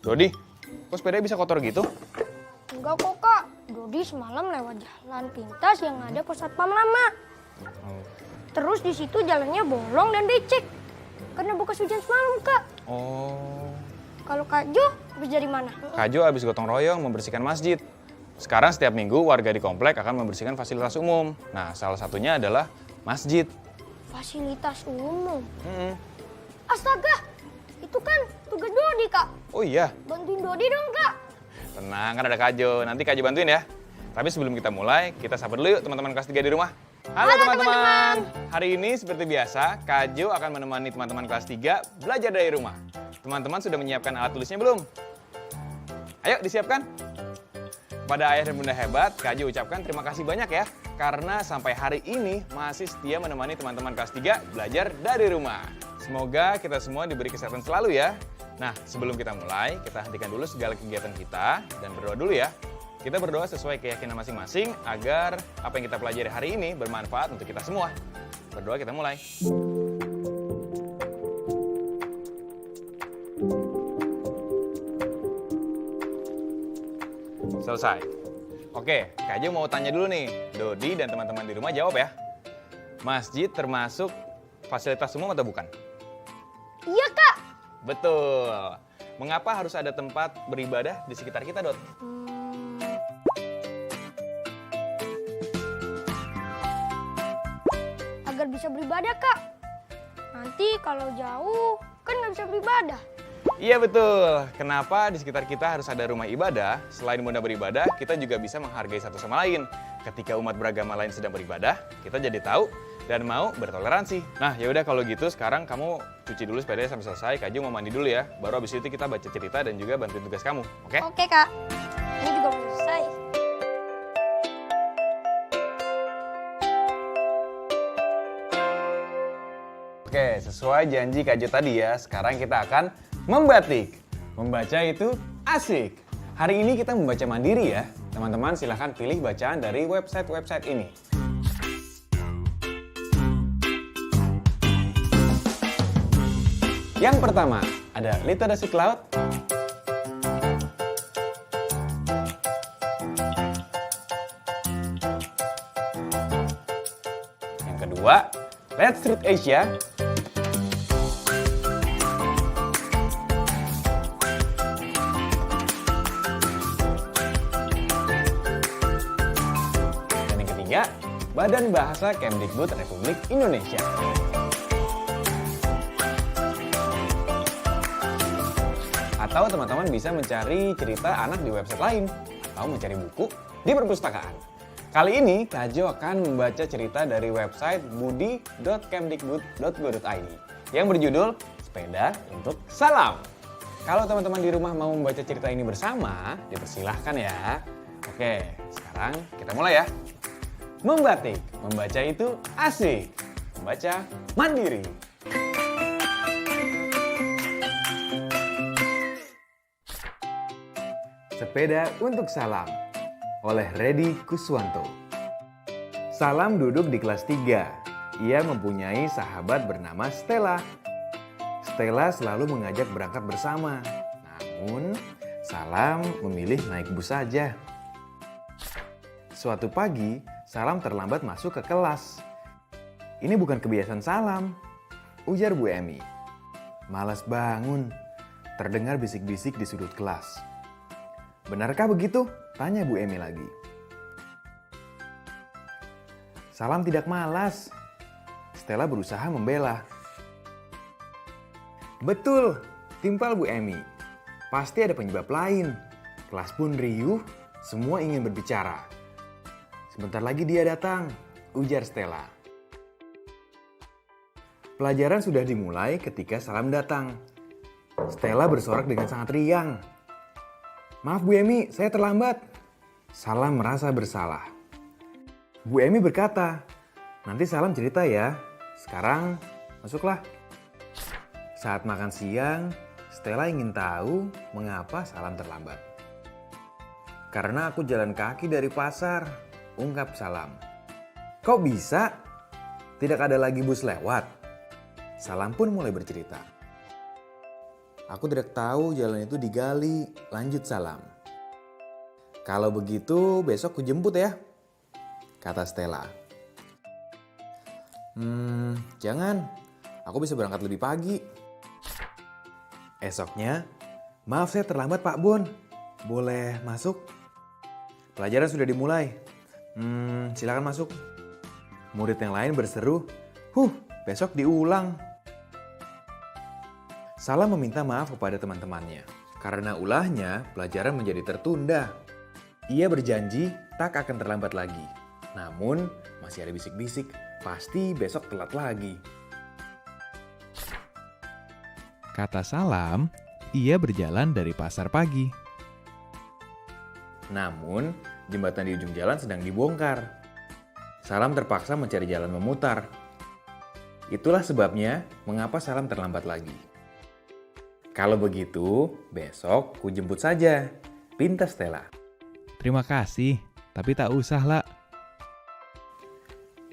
Dodi, kok sepedanya bisa kotor gitu? Enggak kok kak, Dodi semalam lewat jalan pintas yang ada pos satpam lama. Terus di situ jalannya bolong dan becek. Karena bekas hujan semalam kak. Oh. Kalau Kak Jo habis dari mana? Kak Jo habis gotong royong membersihkan masjid. Sekarang setiap minggu warga di komplek akan membersihkan fasilitas umum. Nah, salah satunya adalah masjid. Fasilitas umum. Mm-mm. Astaga, itu kan tugas Dodi kak. Oh iya, Bantuin Dodi dong kak. tenang kan ada Kak Jo. Nanti Kak Jo bantuin ya. Tapi sebelum kita mulai, kita sapa dulu yuk teman-teman kelas 3 di rumah. Halo teman-teman. Hari ini seperti biasa, Kak Jo akan menemani teman-teman kelas 3 belajar dari rumah. Teman-teman sudah menyiapkan alat tulisnya belum? Ayo disiapkan. Pada ayah dan bunda hebat, Kak Jo ucapkan terima kasih banyak ya. Karena sampai hari ini masih setia menemani teman-teman kelas 3 belajar dari rumah. Semoga kita semua diberi kesehatan selalu ya. Nah, sebelum kita mulai, kita hentikan dulu segala kegiatan kita dan berdoa dulu ya. Kita berdoa sesuai keyakinan masing-masing agar apa yang kita pelajari hari ini bermanfaat untuk kita semua. Berdoa kita mulai. Selesai. Oke, Kak Jo mau tanya dulu nih. Dodi dan teman-teman di rumah jawab ya. Masjid termasuk fasilitas umum atau bukan? Iya kak. Betul. Mengapa harus ada tempat beribadah di sekitar kita, Dot? Agar bisa beribadah kak. Nanti kalau jauh kan nggak bisa beribadah. Iya betul. Kenapa di sekitar kita harus ada rumah ibadah? Selain mudah beribadah, kita juga bisa menghargai satu sama lain. Ketika umat beragama lain sedang beribadah, kita jadi tahu dan mau bertoleransi. Nah, yaudah kalau gitu sekarang kamu cuci dulu sepedanya sampai selesai. Kak Jo mau mandi dulu ya. Baru habis itu kita baca cerita dan juga bantuin tugas kamu. Oke? Oke kak. Ini juga belum selesai. Oke, sesuai janji Kak Jo tadi ya. Sekarang kita akan membatik. Membaca itu asik. Hari ini kita membaca mandiri ya. Teman-teman silahkan pilih bacaan dari website-website ini. Yang pertama, ada Literacy Cloud. Yang kedua, Let's Read Asia. Dan yang ketiga, Badan Bahasa Kemdikbud Republik Indonesia. Atau teman-teman bisa mencari cerita anak di website lain, atau mencari buku di perpustakaan. Kali ini, Kak Jo akan membaca cerita dari website budi.kemdikbud.go.id yang berjudul Sepeda untuk Salam. Kalau teman-teman di rumah mau membaca cerita ini bersama, dipersilahkan ya. Oke, sekarang kita mulai ya. Membatik, membaca itu asik. Membaca mandiri. Sepeda untuk Salam oleh Reddy Kuswanto. Salam duduk di kelas 3. Ia mempunyai sahabat bernama Stella. Stella selalu mengajak berangkat bersama. Namun, Salam memilih naik bus saja. Suatu pagi, Salam terlambat masuk ke kelas. Ini bukan kebiasaan Salam, ujar Bu Emi. Malas bangun, terdengar bisik-bisik di sudut kelas. Benarkah begitu? Tanya Bu Emi lagi. Salam tidak malas. Stella berusaha membela. Betul, timpal Bu Emi. Pasti ada penyebab lain. Kelas pun riuh, semua ingin berbicara. Sebentar lagi dia datang, ujar Stella. Pelajaran sudah dimulai ketika Salam datang. Stella bersorak dengan sangat riang. "Maaf Bu Emi, saya terlambat." Salam merasa bersalah. Bu Emi berkata, "Nanti Salam cerita ya. Sekarang masuklah." Saat makan siang, Stella ingin tahu mengapa Salam terlambat. "Karena aku jalan kaki dari pasar," ungkap Salam. "Kok bisa? Tidak ada lagi bus lewat?" Salam pun mulai bercerita. "Aku tidak tahu jalan itu digali," lanjut Salam. "Kalau begitu besok ku jemput ya," kata Stella. Jangan, aku bisa berangkat lebih pagi." Esoknya, "Maaf saya terlambat Pak Bun, boleh masuk? Pelajaran sudah dimulai." Silakan masuk." Murid yang lain berseru, besok diulang." Salam meminta maaf kepada teman-temannya. Karena ulahnya, pelajaran menjadi tertunda. Ia berjanji tak akan terlambat lagi. Namun, masih ada bisik-bisik, pasti besok telat lagi. Kata Salam, ia berjalan dari pasar pagi. Namun, jembatan di ujung jalan sedang dibongkar. Salam terpaksa mencari jalan memutar. Itulah sebabnya mengapa Salam terlambat lagi. "Kalau begitu, besok ku jemput saja," pinta Stella. Terima kasih, tapi tak usah lah.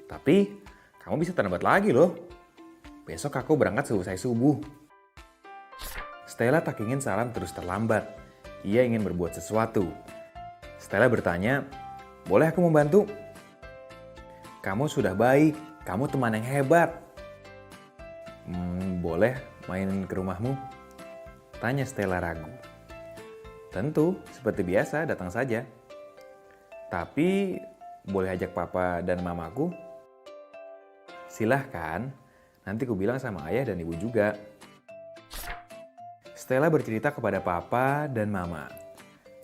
"Tapi, kamu bisa terlambat lagi loh. Besok aku berangkat selesai subuh." Stella tak ingin Salam terus terlambat. Ia ingin berbuat sesuatu. Stella bertanya, "Boleh aku membantu?" "Kamu sudah baik, kamu teman yang hebat." Boleh main ke rumahmu?" tanya Stella ragu. "Tentu, seperti biasa datang saja. Tapi, boleh ajak papa dan mamaku?" "Silahkan, nanti ku bilang sama ayah dan ibu juga." Stella bercerita kepada papa dan mama.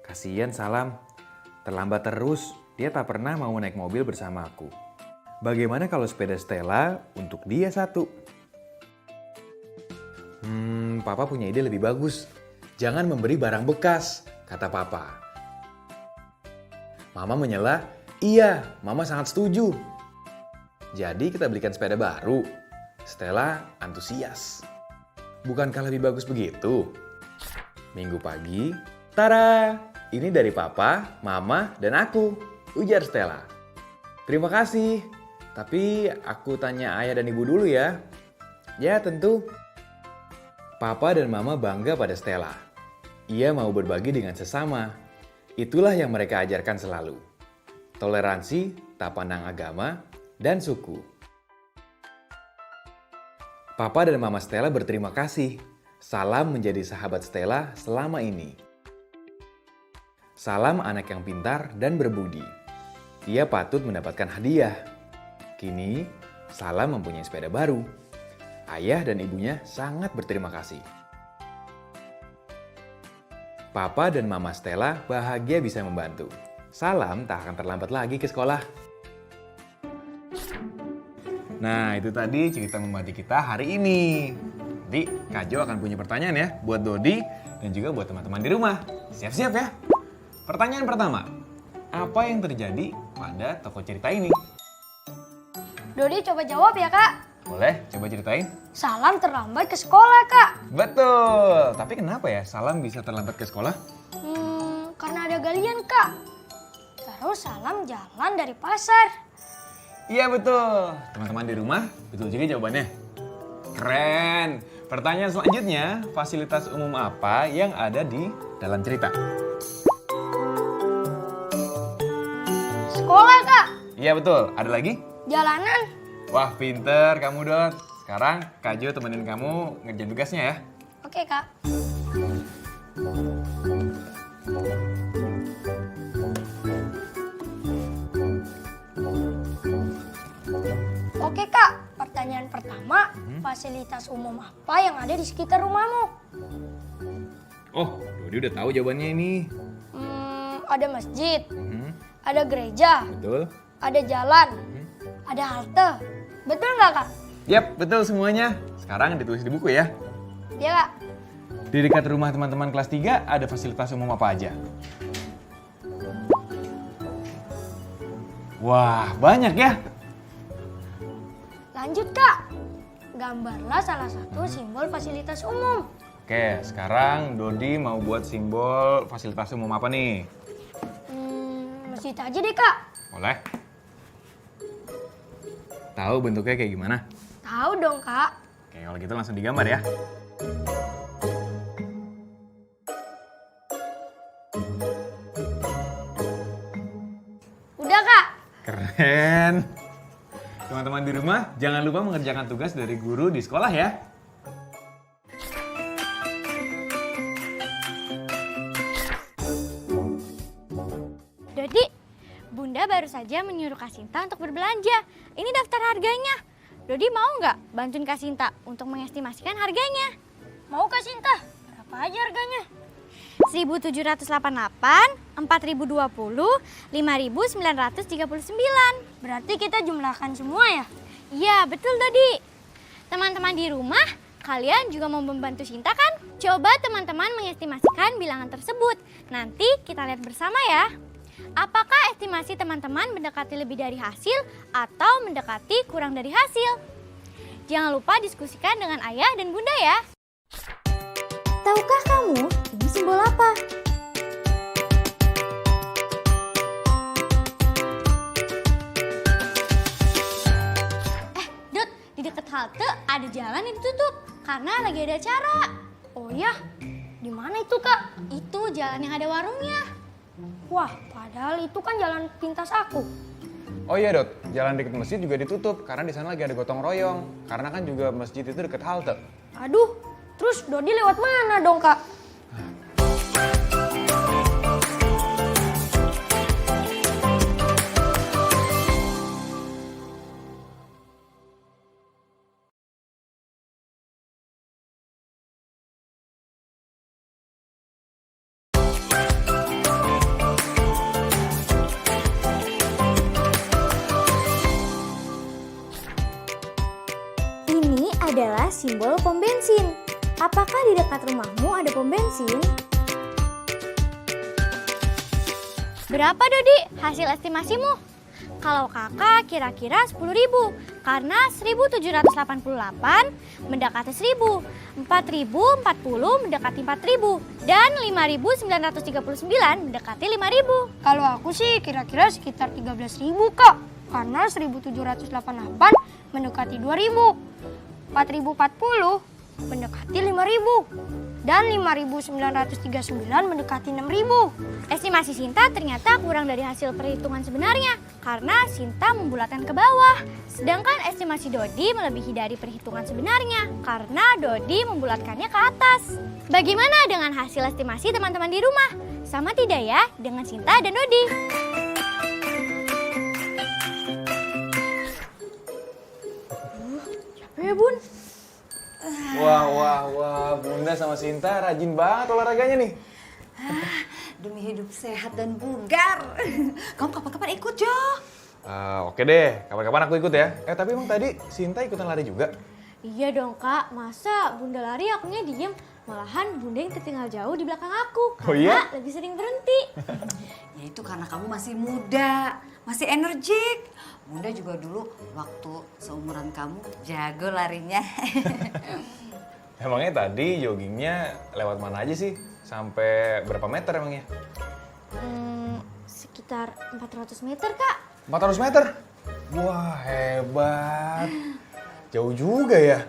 "Kasihan Salam, terlambat terus, dia tak pernah mau naik mobil bersamaku. Bagaimana kalau sepeda Stella untuk dia satu?" Papa punya ide lebih bagus. "Jangan memberi barang bekas," kata papa. Mama menyela, "Iya, mama sangat setuju." "Jadi kita belikan sepeda baru?" Stella antusias. "Bukankah lebih bagus begitu?" Minggu pagi, "Tara, ini dari papa, mama, dan aku," ujar Stella. "Terima kasih, tapi aku tanya ayah dan ibu dulu ya." "Ya tentu." Papa dan mama bangga pada Stella. Ia mau berbagi dengan sesama. Itulah yang mereka ajarkan selalu. Toleransi, tak pandang agama, dan suku. Papa dan mama Stella berterima kasih. Salam menjadi sahabat Stella selama ini. Salam anak yang pintar dan berbudi. Ia patut mendapatkan hadiah. Kini, Salam mempunyai sepeda baru. Ayah dan ibunya sangat berterima kasih. Papa dan mama Stella bahagia bisa membantu. Salam tak akan terlambat lagi ke sekolah. Nah, itu tadi cerita membadi kita hari ini. Nanti Kak Jo akan punya pertanyaan ya buat Dodi dan juga buat teman-teman di rumah. Siap-siap ya. Pertanyaan pertama, apa yang terjadi pada toko cerita ini? Dodi coba jawab ya, Kak. Boleh, coba ceritain. Salam terlambat ke sekolah, Kak. Betul, tapi kenapa ya Salam bisa terlambat ke sekolah? Karena ada galian, Kak. Terus Salam jalan dari pasar. Iya betul, teman-teman di rumah betul juga jawabannya. Keren. Pertanyaan selanjutnya, fasilitas umum apa yang ada di dalam cerita? Sekolah, Kak. Iya betul, ada lagi? Jalanan. Wah pinter kamu Dot. Sekarang Kak Jo temenin kamu ngerjain tugasnya ya. Oke, Kak. Oke, Kak. Pertanyaan pertama, fasilitas umum apa yang ada di sekitar rumahmu? Oh, Dodi udah tahu jawabannya ini. Ada masjid, ada gereja, Betul. ada jalan, ada halte. Betul nggak, Kak? Yap, betul semuanya. Sekarang ditulis di buku ya. Iya, Kak. Di Di dekat rumah teman-teman kelas 3 ada fasilitas umum apa aja? Wah, banyak ya. Lanjut Kak, gambarlah salah satu simbol fasilitas umum. Oke, sekarang Dodi mau buat simbol fasilitas umum apa nih? Masjid aja deh Kak. Boleh. Tahu bentuknya kayak gimana? Tahu dong Kak. Oke, kalau gitu langsung digambar ya. Udah Kak. Keren. Teman-teman di rumah, jangan lupa mengerjakan tugas dari guru di sekolah ya. Dodi, Bunda baru saja menyuruh Kak Sinta untuk berbelanja. Ini daftar harganya. Dodi mau nggak bantuin Kak Sinta untuk mengestimasikan harganya? Mau Kak Sinta? Berapa aja harganya? 1.788, 4.020, 5.939. Berarti kita jumlahkan semua ya? Iya, betul Dodi. Teman-teman di rumah, kalian juga mau membantu Sinta kan? Coba teman-teman mengestimasikan bilangan tersebut. Nanti kita lihat bersama ya. Apakah estimasi teman-teman mendekati lebih dari hasil atau mendekati kurang dari hasil? Jangan lupa diskusikan dengan ayah dan bunda ya. Tahukah kamu ini simbol apa? Dut, di dekat halte ada jalan yang ditutup karena lagi ada acara. Oh ya? Di mana itu Kak? Itu jalan yang ada warungnya. Wah, padahal itu kan jalan pintas aku. Oh iya Dot, jalan dekat masjid juga ditutup karena di sana lagi ada gotong royong. Karena kan juga masjid itu dekat halte. Aduh, terus Dodi lewat mana dong Kak? Ini adalah simbol pom bensin. Apakah di dekat rumahmu ada pom bensin? Berapa Dodi hasil estimasimu? Kalau kakak kira-kira 10.000 karena 1.788 mendekati 1.000, 4.040 mendekati 4.000 dan 5.939 mendekati 5.000. Kalau aku sih kira-kira sekitar 13.000 Kak. Karena 1.788 mendekati 2.000. 4.040 mendekati 5.000. Dan 5.939 mendekati 6.000. Estimasi Sinta ternyata kurang dari hasil perhitungan sebenarnya karena Sinta membulatkan ke bawah. Sedangkan estimasi Dodi melebihi dari perhitungan sebenarnya karena Dodi membulatkannya ke atas. Bagaimana dengan hasil estimasi teman-teman di rumah? Sama tidak ya dengan Sinta dan Dodi? Capek ya Bun? Wah, Bunda sama Sinta rajin banget olahraganya nih. Demi hidup sehat dan bugar. Kamu kapan-kapan ikut, Jo? Oke deh, kapan-kapan aku ikut ya. Tapi emang tadi Sinta ikutan lari juga? Iya dong Kak, masa Bunda lari akunya diem? Malahan Bunda yang tertinggal jauh di belakang aku Oh iya? karena lebih sering berhenti. Ya itu karena kamu masih muda, masih energik. Bunda juga dulu waktu seumuran kamu jago larinya. Emangnya tadi joggingnya lewat mana aja sih? Sampai berapa meter emangnya? Sekitar 400 meter Kak. 400 meter? Wah, hebat. Jauh juga ya.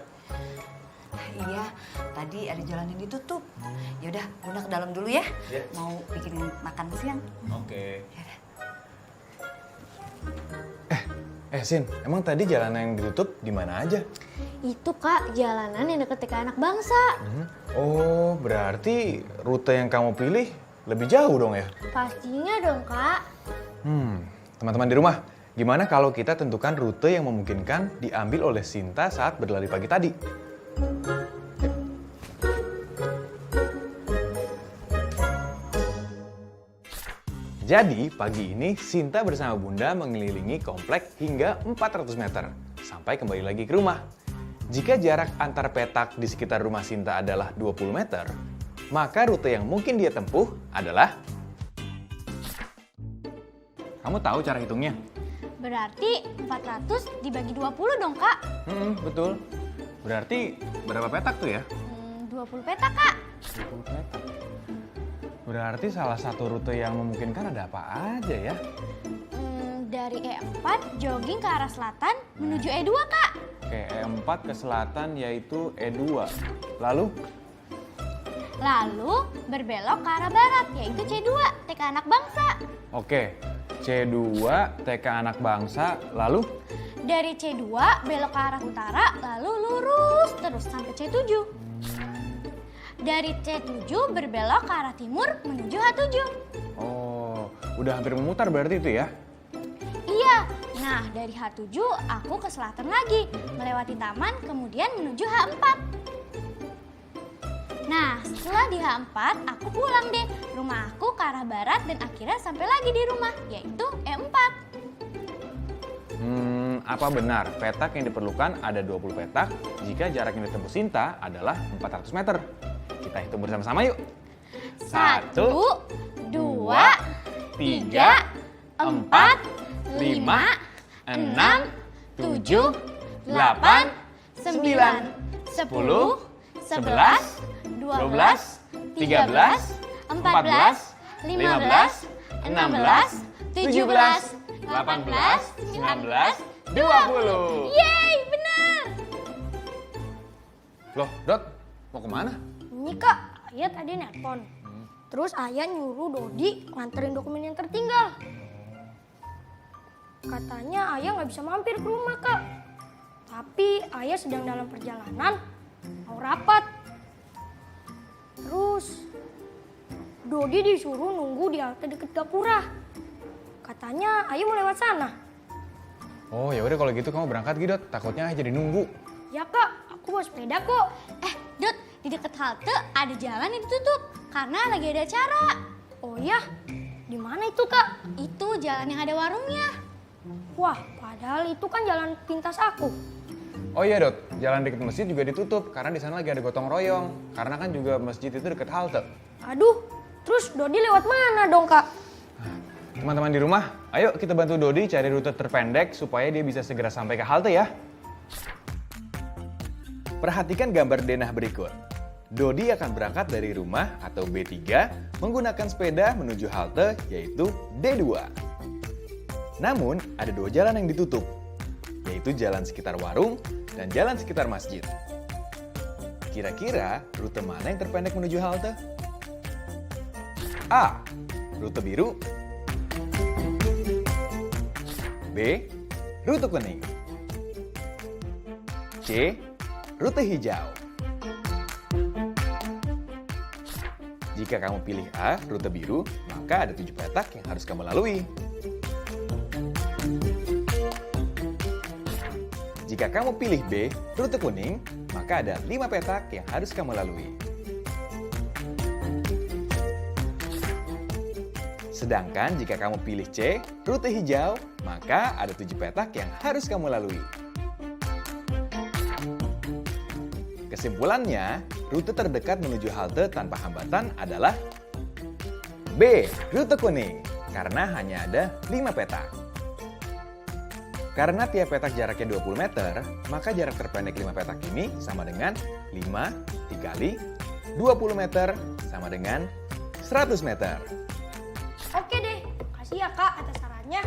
Iya, tadi ada jalan yang ditutup. Yaudah, Bunda ke dalam dulu ya. Iya. Mau bikinin makan siang. Oke. Sin, emang tadi jalanan yang ditutup di mana aja? Itu Kak, jalanan yang deket TK Anak Bangsa. Oh, berarti rute yang kamu pilih lebih jauh dong ya? Pastinya dong Kak. Teman-teman di rumah, gimana kalau kita tentukan rute yang memungkinkan diambil oleh Sinta saat berlari pagi tadi? Jadi, pagi ini Sinta bersama Bunda mengelilingi komplek hingga 400 meter, sampai kembali lagi ke rumah. Jika jarak antar petak di sekitar rumah Sinta adalah 20 meter, maka rute yang mungkin dia tempuh adalah... Kamu tahu cara hitungnya? Berarti 400 dibagi 20 dong, Kak. Betul. Berarti berapa petak tuh ya? 20 petak, Kak. 20 petak. Berarti salah satu rute yang memungkinkan ada apa aja ya? Dari E4 jogging ke arah selatan menuju E2, Kak. Oke, E4 ke selatan yaitu E2. Lalu? Lalu berbelok ke arah barat yaitu C2, TK Anak Bangsa. Oke, C2 TK Anak Bangsa. Lalu? Dari C2 belok ke arah utara lalu lurus terus sampai C7. Dari C7 berbelok ke arah timur menuju H7. Oh, udah hampir memutar berarti itu ya? Iya, nah dari H7 aku ke selatan lagi, melewati taman kemudian menuju H4. Nah, setelah di H4 aku pulang deh, rumah aku ke arah barat dan akhirnya sampai lagi di rumah, yaitu E4. Apa benar petak yang diperlukan ada 20 petak jika jarak yang ditempuh Sinta adalah 400 meter? Kita hitung bersama-sama yuk. 1, 2, 3, 4, 5, 6, 7, 8, 9, 10, 11, 12, 13, 14, 15, 16, 17, 18, 19, 20. Yeay, benar! Loh, Dot, mau kemana? Ini Kak, Ayah tadi nelpon. Terus Ayah nyuruh Dodi nganterin dokumen yang tertinggal. Katanya Ayah nggak bisa mampir ke rumah Kak. Tapi Ayah sedang dalam perjalanan, mau rapat. Terus Dodi disuruh nunggu di halte deket Gapura. Katanya Ayah mau lewat sana. Oh, ya udah kalau gitu kamu berangkat Gidot. Takutnya jadi nunggu. Ya Kak, aku bawa sepeda kok. Dot, di dekat halte ada jalan yang ditutup karena lagi ada acara. Oh ya, di mana itu Kak? Itu jalan yang ada warungnya. Wah, padahal itu kan jalan pintas aku. Oh iya Dot, jalan dekat masjid juga ditutup karena di sana lagi ada gotong royong. Karena kan juga masjid itu dekat halte. Aduh, terus Dodi lewat mana dong Kak? Teman-teman di rumah, ayo kita bantu Dodi cari rute terpendek supaya dia bisa segera sampai ke halte ya. Perhatikan gambar denah berikut. Dodi akan berangkat dari rumah atau B3 menggunakan sepeda menuju halte yaitu D2. Namun, ada dua jalan yang ditutup, yaitu jalan sekitar warung dan jalan sekitar masjid. Kira-kira rute mana yang terpendek menuju halte? A. Rute biru. B. Rute kuning. C. Rute hijau. Jika kamu pilih A, rute biru, maka ada 7 petak yang harus kamu lalui. Jika kamu pilih B, rute kuning, maka ada 5 petak yang harus kamu lalui. Sedangkan jika kamu pilih C, rute hijau, maka ada 7 petak yang harus kamu lalui. Kesimpulannya, rute terdekat menuju halte tanpa hambatan adalah B, rute kuning, karena hanya ada 5 petak. Karena tiap petak jaraknya 20 meter, maka jarak terpendek 5 petak ini sama dengan 5 dikali 20 meter sama dengan 100 meter. Oke deh, kasih ya Kak atas sarannya.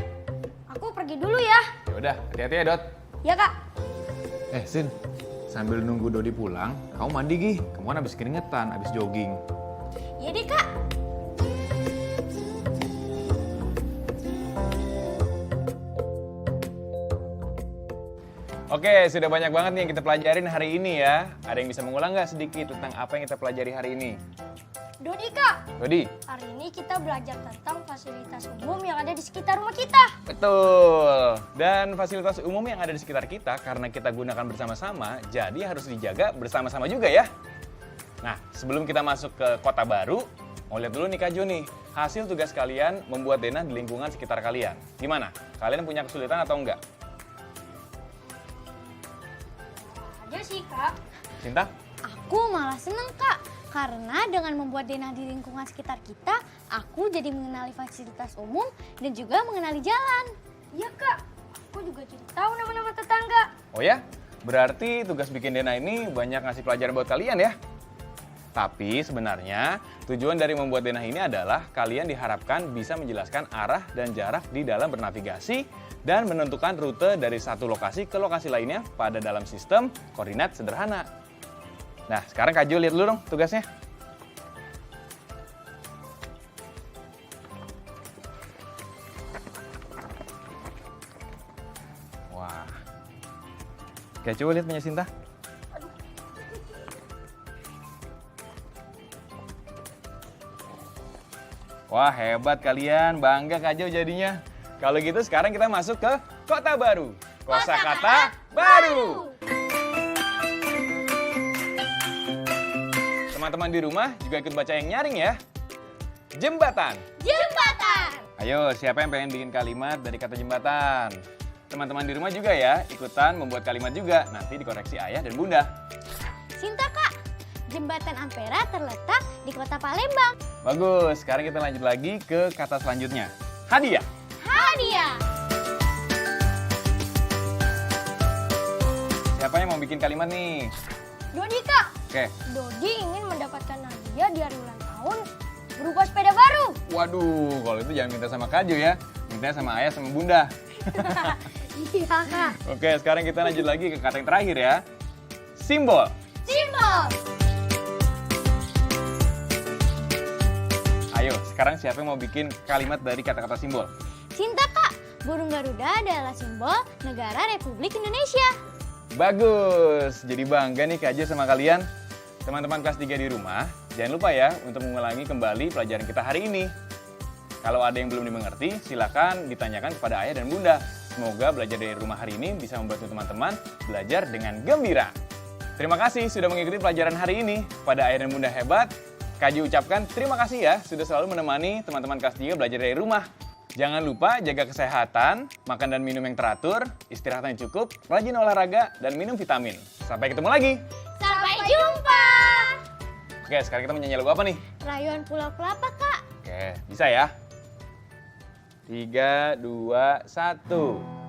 Aku pergi dulu ya. Ya udah, hati-hati ya Dot. Ya Kak. Sin, sambil nunggu Dodi pulang, kamu mandi Gih. Kamu kan habis keringetan, habis jogging. Ya deh, Kak. Oke, sudah banyak banget nih yang kita pelajarin hari ini ya. Ada yang bisa mengulang nggak sedikit tentang apa yang kita pelajari hari ini? Dodi Kak, Dodi? hari ini kita belajar tentang fasilitas umum yang ada di sekitar rumah kita. Betul. Dan fasilitas umum yang ada di sekitar kita karena kita gunakan bersama-sama, jadi harus dijaga bersama-sama juga ya. Nah, sebelum kita masuk ke kota baru, mau lihat dulu nih Kak Jo nih, hasil tugas kalian membuat denah di lingkungan sekitar kalian. Gimana? Kalian punya kesulitan atau enggak? Aja sih Kak. Cinta? Aku malah seneng, Kak. Karena dengan membuat denah di lingkungan sekitar kita, aku jadi mengenali fasilitas umum dan juga mengenali jalan. Iya kak, aku juga jadi tahu nama-nama tetangga. Oh ya? Berarti tugas bikin denah ini banyak ngasih pelajaran buat kalian ya? Tapi sebenarnya tujuan dari membuat denah ini adalah kalian diharapkan bisa menjelaskan arah dan jarak di dalam bernavigasi dan menentukan rute dari satu lokasi ke lokasi lainnya pada dalam sistem koordinat sederhana. Nah, sekarang Kak Jo lihat dulu dong tugasnya. Wah. Oke, coba lihat punya Sinta. Wah, hebat kalian. Bangga Kak Jo jadinya. Kalau gitu sekarang kita masuk ke kota baru. Kosakata baru. Teman-teman di rumah juga ikut baca yang nyaring ya. Jembatan. Jembatan. Ayo, siapa yang pengen bikin kalimat dari kata jembatan? Teman-teman di rumah juga ya, ikutan membuat kalimat juga. Nanti dikoreksi ayah dan bunda. Sinta kak, Jembatan Ampera terletak di kota Palembang. Bagus, sekarang kita lanjut lagi ke kata selanjutnya. Hadiah. Hadiah. Siapa yang mau bikin kalimat nih? Dodi kak, Oke. Dodi ingin mendapatkan hadiah di hari ulang tahun berupa sepeda baru. Waduh, kalau itu jangan minta sama Kak Jo ya. Minta sama ayah sama bunda. Iya kak. Oke, sekarang kita lanjut lagi ke kata yang terakhir ya. Simbol. Simbol. Ayo, sekarang siapa yang mau bikin kalimat dari kata-kata simbol? Sinta kak, burung Garuda adalah simbol negara Republik Indonesia. Bagus, jadi bangga nih Kak Jo sama kalian. Teman-teman kelas 3 di rumah, jangan lupa ya untuk mengulangi kembali pelajaran kita hari ini. Kalau ada yang belum dimengerti, silakan ditanyakan kepada ayah dan bunda. Semoga belajar dari rumah hari ini bisa membantu teman-teman belajar dengan gembira. Terima kasih sudah mengikuti pelajaran hari ini. Pada ayah dan bunda hebat, Kak Jo ucapkan terima kasih ya sudah selalu menemani teman-teman kelas 3 belajar dari rumah. Jangan lupa jaga kesehatan, makan dan minum yang teratur, istirahat yang cukup, rajin olahraga, dan minum vitamin. Sampai ketemu lagi. Sampai jumpa. Oke, sekarang kita menyanyi lagu apa nih? Rayuan Pulau Kelapa kak. Oke, bisa ya? 3, 2, 1.